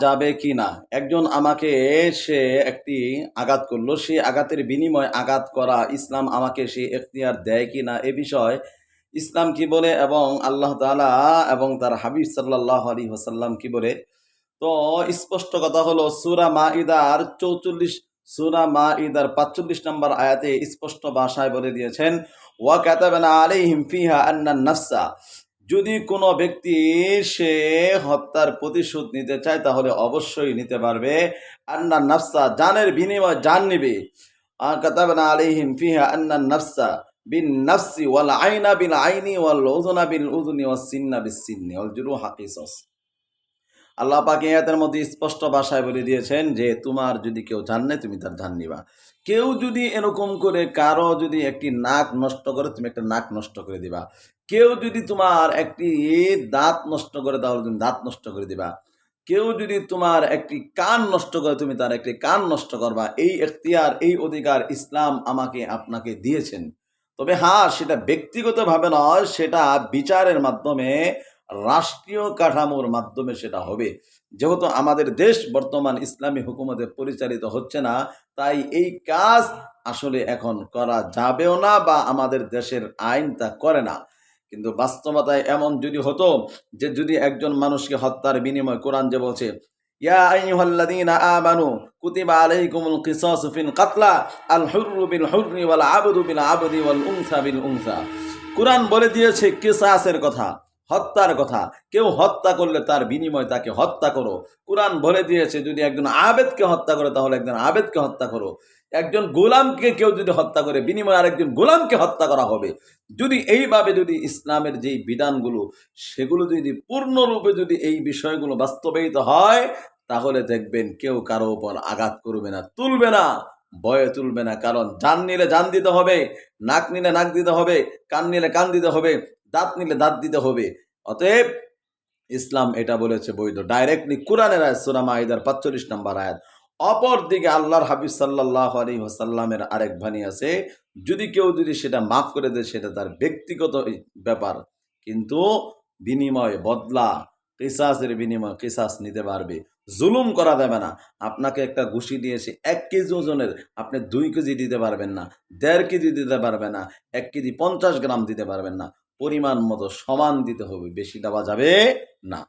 যাবে কি না? একজন আমাকে সে একটি আঘাত করলো, সেই আঘাতের বিনিময়ে আঘাত করা ইসলাম আমাকে সেই এখতিয়ার দেয় কি না এ বিষয়ে ইসলাম কি বলে এবং আল্লাহ তাআলা এবং তার হাবিব সাল্লাল্লাহু আলাইহি ওয়াসাল্লাম কি বলে? তো স্পষ্ট কথা হলো সূরা মাইদার ৪৫ নম্বর আয়াতে স্পষ্ট ভাষায় বলে দিয়েছেন, ওয়া কাতাবনা আলাইহিম ফিহা আন্নান নাফসা, যদি কোনো ব্যক্তি সে হত্যার প্রতিশোধ নিতে চায় তাহলে অবশ্যই নিতে পারবে। আন্নান নাফসা, জানের বিনিময়ে জান নিবে। কাতাবনা আলাইহিম ফিহা আন্নান নাফসা বিন নাফসি ওয়াল আইনা বিল আইনি ওয়াল উযুনা বিল উযুনি ওয়াস সিন্না বিস সিন্নি ওয়াল জুরুহা কিসাস। আল্লাহ পাক এই আয়াতের মধ্যে স্পষ্ট ভাষায় বলে দিয়েছেন যে তোমার যদি কেউ জান নেয় তুমি তার জান নিবা। কেউ যদি এরকম করে কারো যদি একটি নাক নষ্ট করে তুমি একটা নাক নষ্ট করে দিবা। কেউ যদি তোমার একটি দাঁত নষ্ট করে তাহলে তুমি দাঁত নষ্ট করে দিবা। কেউ যদি তোমার একটি কান নষ্ট করে তুমি তার একটি কান নষ্ট করবা। এই এখতিয়ার, এই অধিকার ইসলাম আমাকে আপনাকে দিয়েছেন। তবে হ্যাঁ, সেটা ব্যক্তিগতভাবে নয়, সেটা বিচারের মাধ্যমে, রাষ্ট্রীয় কাঠামোর মাধ্যমে সেটা হবে। যেহেতু আমাদের দেশ বর্তমান ইসলামী হুকুমতে পরিচালিত হচ্ছে না, তাই এই কাজ আসলে এখন করা যাবেও না বা আমাদের দেশের আইন তা করে না। কিন্তু বাস্তবতায় এমন যদি হতো যে যদি একজন মানুষকে হত্যার বিনিময়ে কোরআন যে বলছে, ইয়া আইয়ুহাল্লাযীনা আমানু কুতিবা আলাইকুমুল কিসাসু ফিল কাতলা আল হুররু বিল হুররি ওয়াল আবদু বিল আবদি ওয়াল উনসা বিল উনসা। কোরআন বলে দিয়েছে কিসাসের কথা, হত্যার কথা। কেউ হত্যা করলে তার বিনিময়ে তাকে হত্যা করো। কোরআন বলে দিয়েছে যদি একজন আবেদকে হত্যা করে তাহলে একজন আবেদকে হত্যা করো। একজন গোলামকে কেউ যদি হত্যা করে বিনিময়ে আরেকজন গোলামকে হত্যা করা হবে। যদি এইভাবে যদি ইসলামের যেই বিধানগুলো সেগুলো যদি পূর্ণরূপে যদি এই বিষয়গুলো বাস্তবায়িত হয় তাহলে দেখবেন কেউ কারো উপর আঘাত করবে না, তুলবে না, ভয়ে তুলবে না। কারণ জান নিলে জান দিতে হবে, নাক নিলে নাক দিতে হবে, কান নিলে কান দিতে হবে, দাঁত নিলে দাঁত দিতে হবে। অতএব ইসলাম এটা বলেছে বৈধ, ডাইরেক্টলি কোরআনের আয়াত, সূরা মাইদার ৪৫ নম্বর আয়াত। অপর দিকে আল্লাহর হাবিব সাল্লাল্লাহু আলাইহি ওয়াসাল্লামের আরেক বাণী আছে, যদি কেউ যদি সেটা মাফ করে দেয় সেটা তার ব্যক্তিগত ব্যাপার, কিন্তু বিনিময়ে বদলা, কিসাসের বিনিময়ে কিসাস নিতে পারবে। জুলুম করা যাবে না। আপনাকে একটা ঘুষি দিয়েছে ১ কেজি ওজনের, আপনি ২ কেজি দিতে পারবেন না, ১.৫ কেজি দিতে পারবেন না, ১ কেজি ৫০ গ্রাম দিতে পারবেন না। পরিমাণ মতো সমান দিতে হবে, বেশি দেওয়া যাবে না।